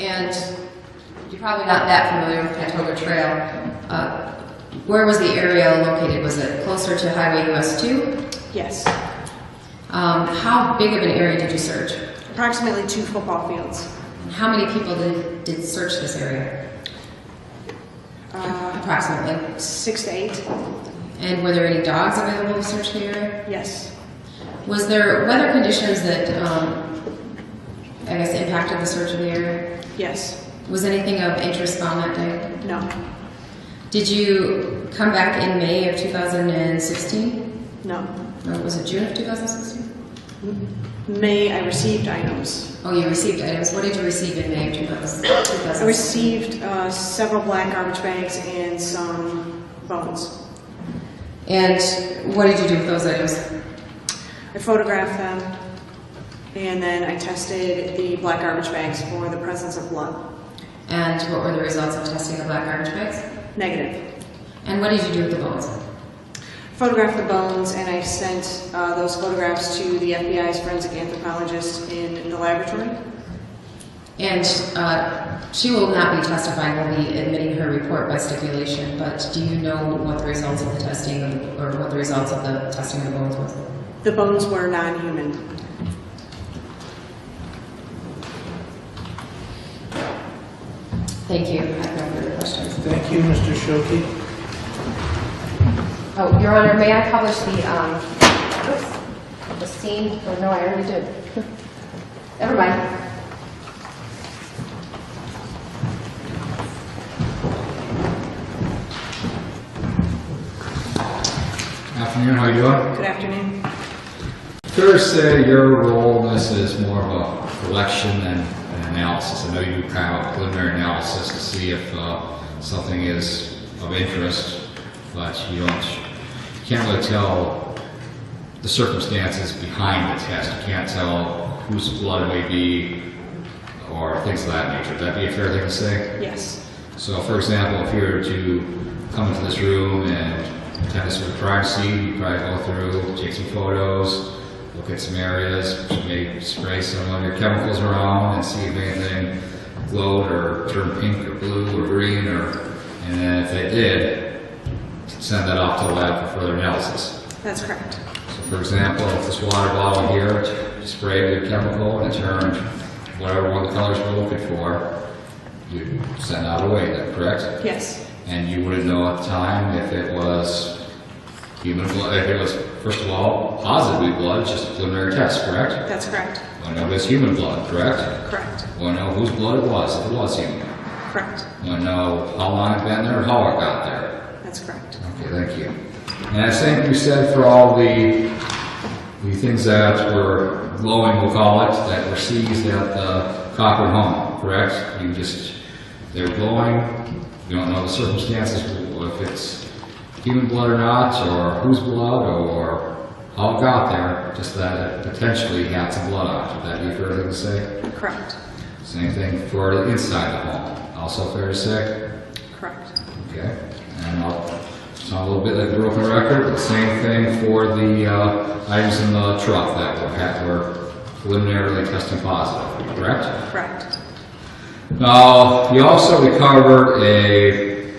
And you're probably not that familiar with Patoga Trail. Where was the area located? Was it closer to Highway US 2? Yes. How big of an area did you search? Approximately 2 football fields. How many people did search this area? Approximately. 6 to 8. And were there any dogs available to search the area? Yes. Was there weather conditions that, I guess, impacted the search of the area? Yes. Was anything of interest found that day? No. Did you come back in May of 2016? No. Or was it June of 2016? May, I received items. Oh, you received items. What did you receive in May of 2016? I received several black garbage bags and some bones. And what did you do with those items? I photographed them, and then I tested the black garbage bags for the presence of blood. And what were the results of testing the black garbage bags? Negative. And what did you do with the bones? Photographed the bones, and I sent those photographs to the FBI's forensic anthropologist in the laboratory. And she will not be testifying, will be admitting her report by stipulation, but do you know what the results of the testing, or what the results of the testing of the bones was? The bones were non-human. Thank you. I have no further questions. Thank you, Mr. Shoki. Oh, Your Honor, may I publish the scene? Oh, no, I already did. Never mind. Afternoon, how you doing? Good afternoon. Fair to say your role in this is more of a collection and analysis. I know you do kind of a preliminary analysis to see if something is of interest, but you can't really tell the circumstances behind the test. You can't tell whose blood it may be or things of that nature. Would that be a fair thing to say? Yes. So, for example, if you were to come into this room and attend this sort of crime scene, you probably go through, take some photos, look at some areas, maybe spray some of your chemicals around and see if anything glowed or turned pink or blue or green, and then if they did, send that off to the lab for further analysis. That's correct. So, for example, if this water bottle here, you sprayed with a chemical and it turned whatever one of the colors we're looking for, you send that away, is that correct? Yes. And you wouldn't know at the time if it was human blood, if it was, first of all, positively blood, just a preliminary test, correct? That's correct. Want to know if it's human blood, correct? Correct. Want to know whose blood it was, if it was human. Correct. Want to know how long it's been there, or how it got there. That's correct. Okay, thank you. And I think you said for all the things that were glowing, we'll call it, that were seized at the Cochran home, correct? They were glowing. You don't know the circumstances, if it's human blood or not, or whose blood, or how it got there, just that it potentially had some blood on it. Would that be a fair thing to say? Correct. Same thing for the inside of the home. Also fair to say? Correct. Okay. And I'll sound a little bit like a broken record, but same thing for the items in the truck that were preliminarily testing positive, correct? Correct. Now, you also recovered a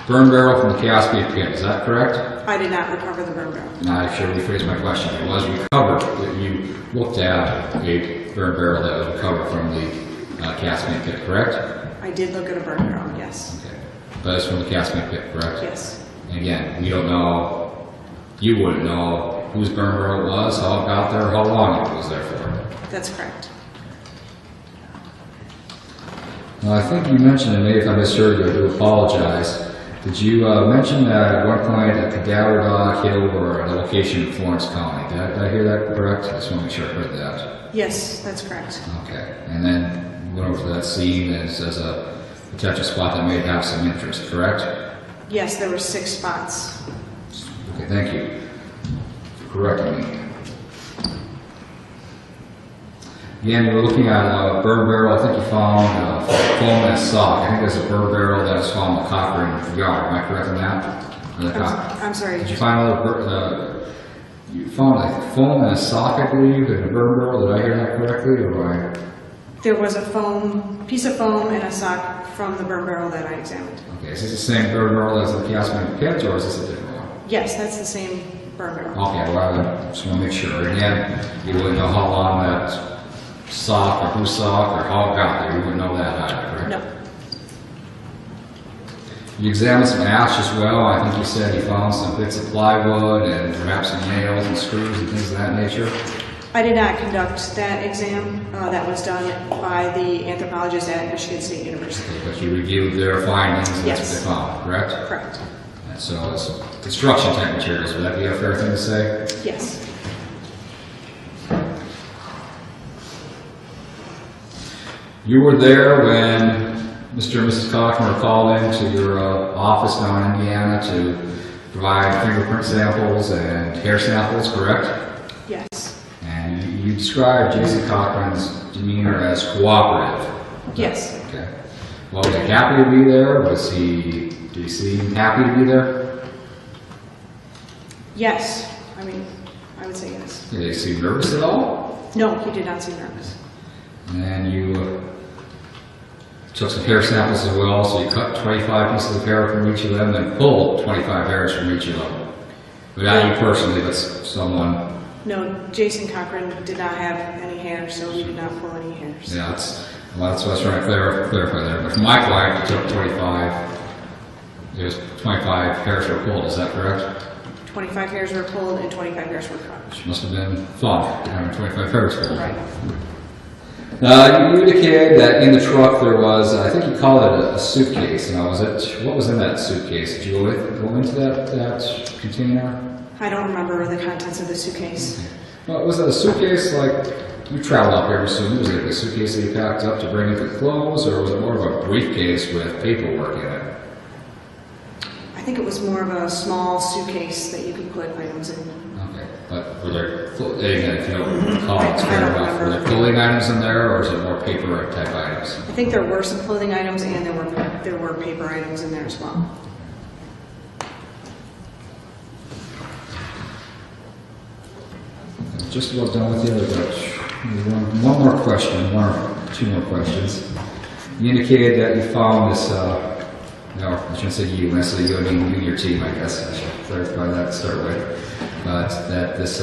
burn barrel from the Caspian pit, is that correct? I did not recover the burn barrel. Now, I should rephrase my question. It was recovered, that you looked at a burn barrel that was recovered from the Caspian pit, correct? I did look at a burn barrel, yes. Okay. But it's from the Caspian pit, correct? Yes. And again, we don't know, you wouldn't know whose burn barrel it was, how it got there, or how long it was there for. That's correct. Now, I think you mentioned, and maybe if I misheard you, I do apologize. Did you mention that at one point a cadaver dog hit over a location in Florence County? Did I hear that correct? I just want to make sure I heard that. Yes, that's correct. Okay. And then went over to that scene as a potential spot that may have some interest, correct? Yes, there were 6 spots. Okay, thank you for correcting me. Again, we're looking at a burn barrel. I think you found foam and sock. I think there's a burn barrel that was found in the Cochran yard. Am I correct on that? I'm sorry. Did you find you found a foam and a sock, I believe, in a burn barrel? Did I hear that correctly, or There was a piece of foam and a sock from the burn barrel that I examined. Okay, is this the same burn barrel as the Casman pit, or is this a different one? Yes, that's the same burn barrel. Okay, well, I just want to make sure. Again, you wouldn't know how long that sock or whose sock or how it got there. You wouldn't know that either, correct? No. You examined some ash as well. I think you said you found some bits of plywood and perhaps some nails and screws and things of that nature. I did not conduct that exam. That was done by the anthropologist at Michigan State University. Okay, but you reviewed their findings and that's Yes. what they found, correct? Correct. And so it's construction type materials. Would that be a fair thing to say? Yes. You were there when Mr. and Mrs. Cochran were called into your office down in Indiana to provide fingerprint samples and hair samples, correct? Yes. And you described Jason Cochran's demeanor as cooperative. Yes. Okay. Well, was he happy to be there? Did he seem happy to be there? Yes. I mean, I would say yes. Did he seem nervous at all? No, he did not seem nervous. And you took some hair samples as well, so you cut 25 pieces of hair from each of them and pulled 25 hairs from each of them. But not you personally, but someone. No, Jason Cochran did not have any hair, so we did not pull any hairs. Yeah, that's what I was trying to clarify there. But for my client, you took 25, it was 25 hairs were pulled, is that correct? 25 hairs were pulled and 25 hairs were cut. Which must have been fun, having 25 hairs pulled. Right. You indicated that in the truck there was, I think you called it a suitcase. Now, what was in that suitcase? Did you go into that container? I don't remember the contents of the suitcase. Well, was it a suitcase like you traveled up here soon? Was it a suitcase that you packed up to bring in the clothes, or was it more of a briefcase with paperwork in it? I think it was more of a small suitcase that you could put items in. Okay, but were there, again, if you don't recall, it's fair enough. Were there clothing items in there, or is it more paper type items? I think there were some clothing items and there were paper items in there as well. Just about done with the other batch. One more question, one or two more questions. You indicated that you found this, no, I shouldn't say you, when I say you, I mean you and your team, I guess. I should clarify that to start with. But that this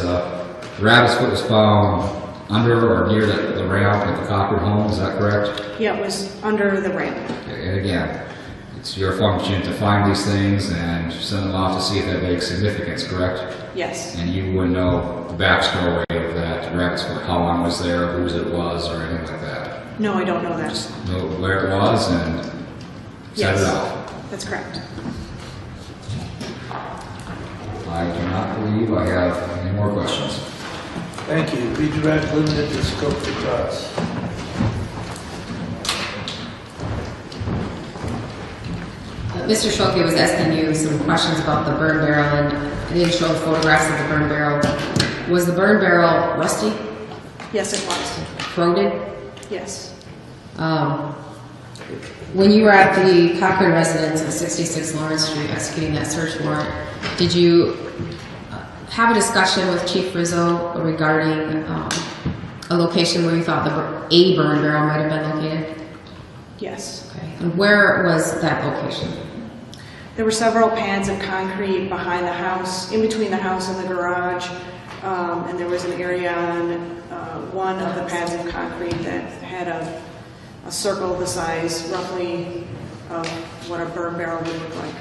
rabbit's foot was found under or near the ramp at the Cochran home, is that correct? Yeah, it was under the ramp. Okay, and again, it's your function to find these things and send them off to see if that makes significance, correct? Yes. And you wouldn't know the backstory of that rabbit's foot, how long it was there, whose it was, or anything like that. No, I don't know that. Just know where it was and set Yes. it off. That's correct. I do not believe I have any more questions. Thank you. Redirect limited to scope for thoughts. Mr. Schulke was asking you some questions about the burn barrel, and he showed photographs of the burn barrel. Was the burn barrel rusty, Yes, it was. corroded? Yes. When you were at the Cochran residence at 66 Lawrence Street executing that search warrant, did you have a discussion with Chief Rizzo regarding a location where you thought a burn barrel might have been located? Yes. Okay. And where was that location? There were several pads of concrete behind the house, in between the house and the garage, and there was an area on one of the pads of concrete that had a circle the size, roughly, of what a burn barrel would look like.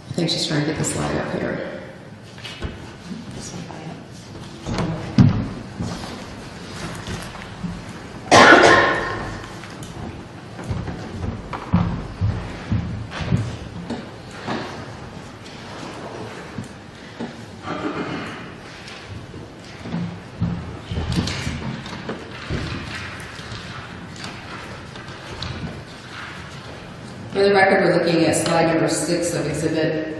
I think she's trying to get the slide up here. For the record, we're looking at slide number 6 of exhibit,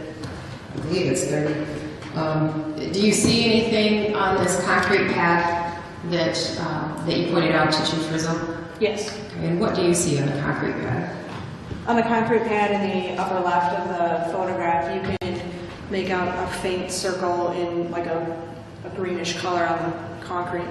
I believe it's 30. Do you see anything on this concrete pad that you pointed out to Chief Rizzo? Yes. Okay, and what do you see on the concrete pad? On the concrete pad in the upper left of the photograph, you can make out a faint circle in like a greenish color on the concrete.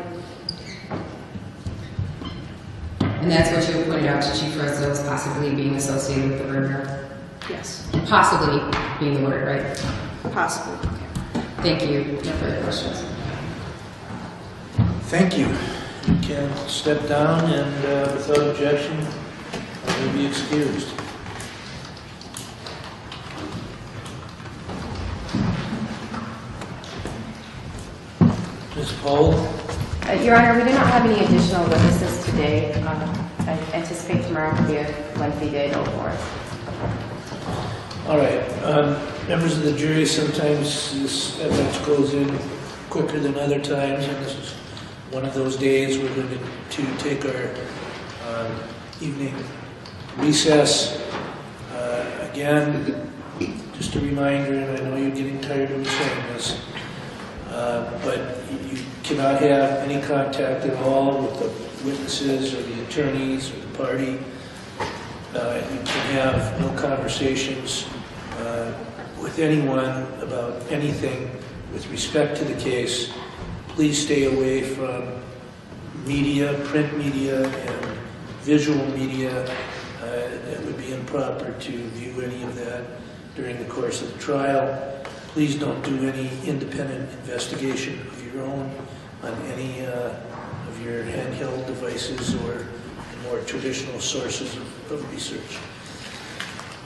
And that's what you pointed out to Chief Rizzo as possibly being associated with the murder? Yes, Possibly being the word, right? possibly. Thank you. No further questions. Thank you. You can step down and without objection, you'll be excused. Ms. Pohl? Your Honor, we do not have any additional witnesses today. I anticipate tomorrow will be a lengthy day though for us. All right. Members of the jury, sometimes this evidence goes in quicker than other times, and this is one of those days. We're going to take our evening recess. Again, just a reminder, and I know you're getting tired of me saying this, but you cannot have any contact at all with the witnesses or the attorneys or the party. You can have no conversations with anyone about anything with respect to the case. Please stay away from media, print media, and visual media. It would be improper to view any of that during the course of the trial. Please don't do any independent investigation of your own on any of your handheld devices or more traditional sources of research.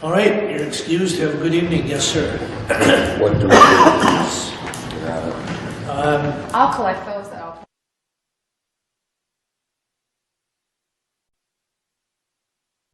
All right, you're excused. Have a good evening. Yes, sir. What do we do with these? I'll collect those.